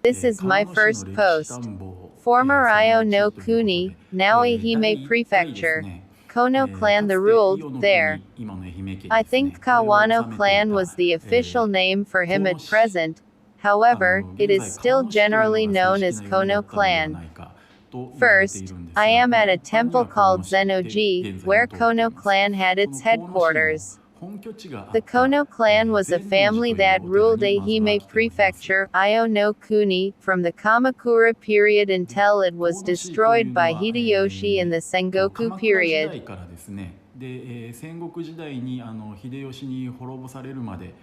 This is my first post. Former Io no Kuni, now Ehime Prefecture. Kono clan the ruled there. I think Kawano clan was the official name for him at present. However, it is still generally known as Kono clan. First, I am at a temple called Zenoji, where Kono clan had its headquarters. The Kono clan was a family that ruled Ehime Prefecture, Io no Kuni, from the Kamakura period until it was destroyed by Hideyoshi in the Sengoku period. 戦国時代に秀吉に滅ぼされるまで、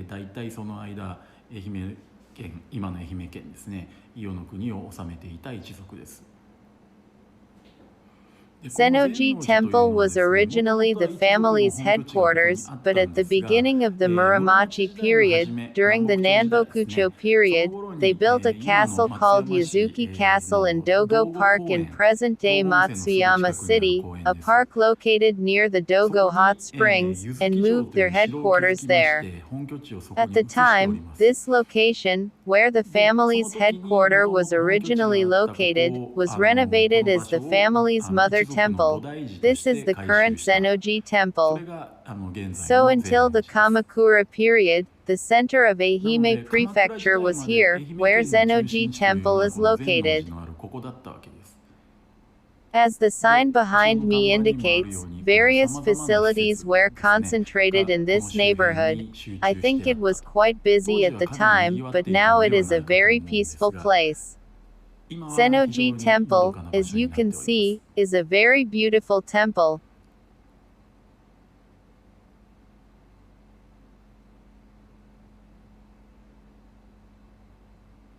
だいたいその間愛媛県、今の愛媛県ですね、伊予の国を治めていた一族です。Zenoji Temple was originally the family's headquarters, but at the beginning of the Muromachi period, during the Nanbokucho period, they built a castle called Yazuki Castle in Dogo Park in present-day Matsuyama City, a park located near the Dogo Hot Springs, and moved their headquarters there. At the time, this location, where the family's headquarters was originally located, was renovated as the family's mother temple. This is the current Zenoji Temple. So until the Kamakura period, the center of Ehime Prefecture was here, where Zenoji Temple is located. As the sign behind me indicates, various facilities were concentrated in this neighborhood. I think it was quite busy at the time, but now it is a very peaceful place. Zenoji Temple, as you can see, is a very beautiful temple.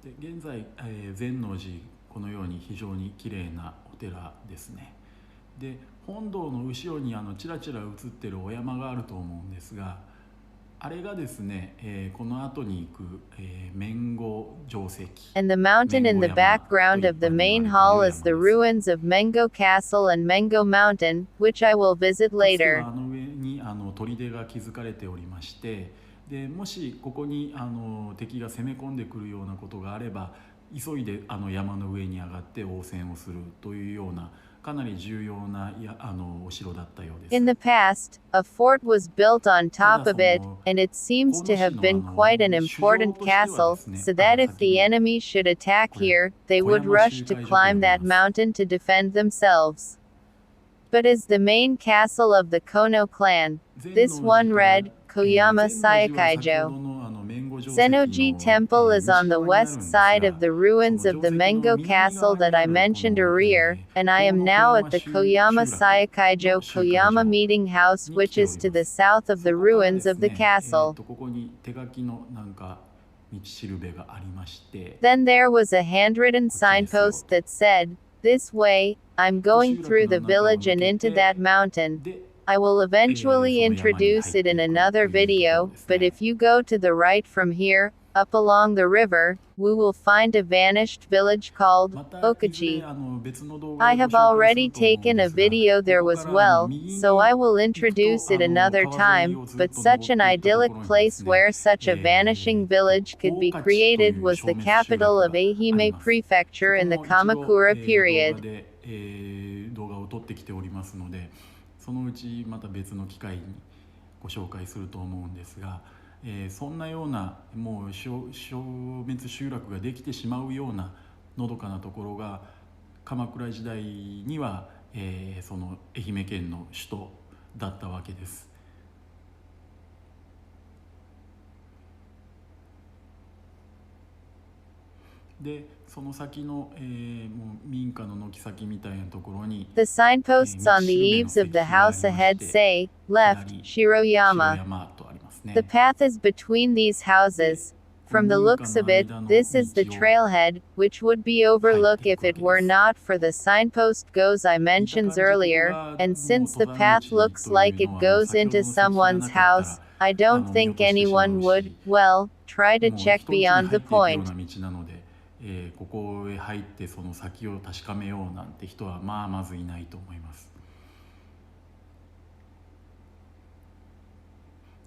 Currently, 善能寺このように非常に綺麗なお寺ですね。で、本堂の後ろにちらちら映ってるお山があると思うんですが、あれがですね、この後に行く、麺後城跡。And the mountain in the background of the main hall is the ruins of Mengo Castle and Mengo Mountain, which I will visit later. 上に砦が築かれておりまして、でもしここに敵が攻め込んでくるようなことがあれば、急いで山の上に上がって応戦をするというようなかなり重要なお城だったようです。In the past, a fort was built on top of it, and it seems to have been quite an important castle, so that if the enemy should attack here, they would rush to climb that mountain to defend themselves. But as the main castle of the Kono clan, this one read, Koyama Sayakaijo. Zenoji Temple is on the west side of the ruins of the Mengo Castle that I mentioned earlier, and I am now at the Koyama Sayakaijo Koyama Meeting House, which is to the south of the ruins of the castle. Then there was a handwritten signpost that said, "This way, I'm going through the village and into that mountain." I will eventually introduce it in another video, but if you go to the right from here, up along the river, we will find a vanished village called Okaji. I have already taken a video there as well, so I will introduce it another time, but such an idyllic place where such a vanishing village could be created was the capital of Ehime Prefecture in the Kamakura period. そのうちまた別の機会にご紹介すると思うんですが、そんなようなもう消滅集落ができてしまうようなのどかなところが鎌倉時代には、その愛媛県の首都だったわけです。で、その先の、もう民家の軒先みたいなところに The signposts on the eaves of the house ahead say, left, Shiroyama. The path is between these houses. From the looks of it, this is the trailhead, which would be overlooked if it were not for the signpost goes I mentioned earlier, and since the path looks like it goes into someone's house, I don't think anyone would, well, try to check beyond the point. ここへ入ってその先を確かめようなんて人はまずいないと思います。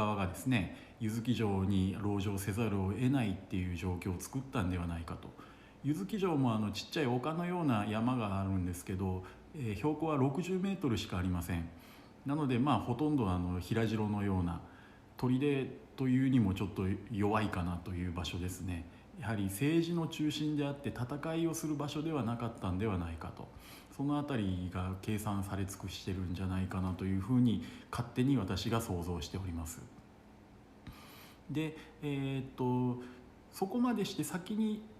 側がですね柚木城に籠城せざるを得ないっていう状況を作ったんではないかと。柚木城もちっちゃい丘のような山があるんですけど、標高は60メートルしかありません。なのでほとんど平城のような砦というにもちょっと弱いかなという場所ですね。やはり政治の中心であって戦いをする場所ではなかったんではないかと、その辺りが計算され尽くしてるんじゃないかなというふうに勝手に私が想像しております。で、そこまでして先に、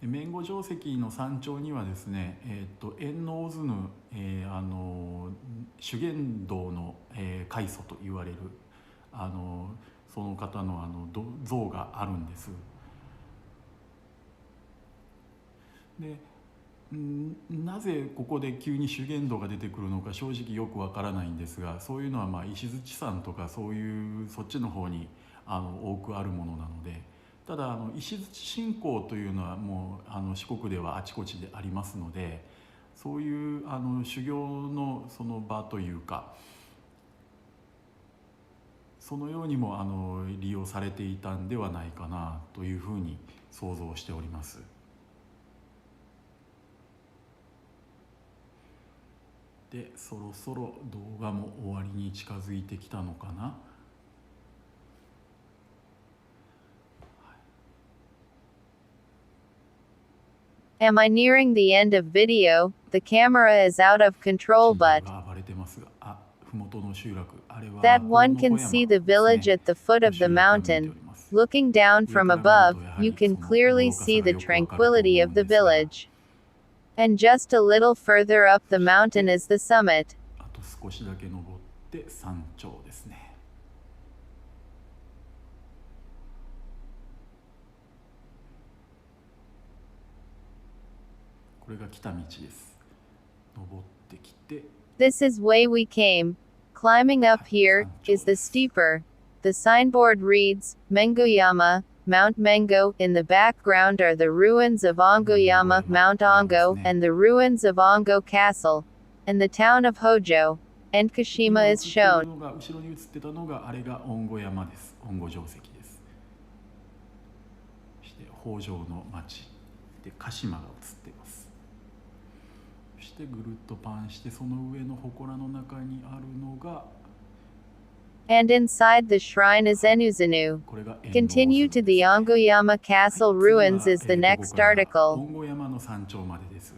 で弁護定石の山頂にはですね、円の渦ぬ、修験道の、開祖と言われるその方の像があるんです。でなぜここで急に修験道が出てくるのか正直よくわからないんですが、そういうのは石鎚山とかそういうそっちの方に多くあるものなので、ただ石鎚信仰というのはもう四国ではあちこちでありますので、そういう修行のその場というか、そのようにも利用されていたんではないかなというふうに想像しております。で、そろそろ動画も終わりに近づいてきたのかな。Am I nearing the end of video? The camera is out of control, but が暴れてますが、麓の集落、あれは that one 大 can 野小 see 山 the ですね。 village at the foot of the 集落が見えてお mountain. ります。 Looking down 上 from から見る above, とやは you り can その clearly 豪華さ see が the よくわかると思 tranquility う of ん the ですが、 village. And just a little further up the mountain is the summit. あと少しだけ登って山頂ですね。これが来た道です。登ってきて、 This is way we came. Climbing up here is the steeper. The signboard reads, Mengoyama, Mount Mengo. In the background are the ruins of Ongoyama, Mount Ongo, and the ruins of Ongo Castle, and the town of Hojo. And 今 Kashima 映っ is ている shown. のが、後ろに映ってたのが、あれが恩子山です。恩子城跡です。そして北条の町で鹿島が映っています。そしてぐるっとパンして、その上の祠の中にあるのが、 And inside the shrine is Enuzanu. これが円 Continue 王 to 図 the ですね。 Ongoyama Castle 次は ruins is the ここ next から article. 恩子山の山頂までです。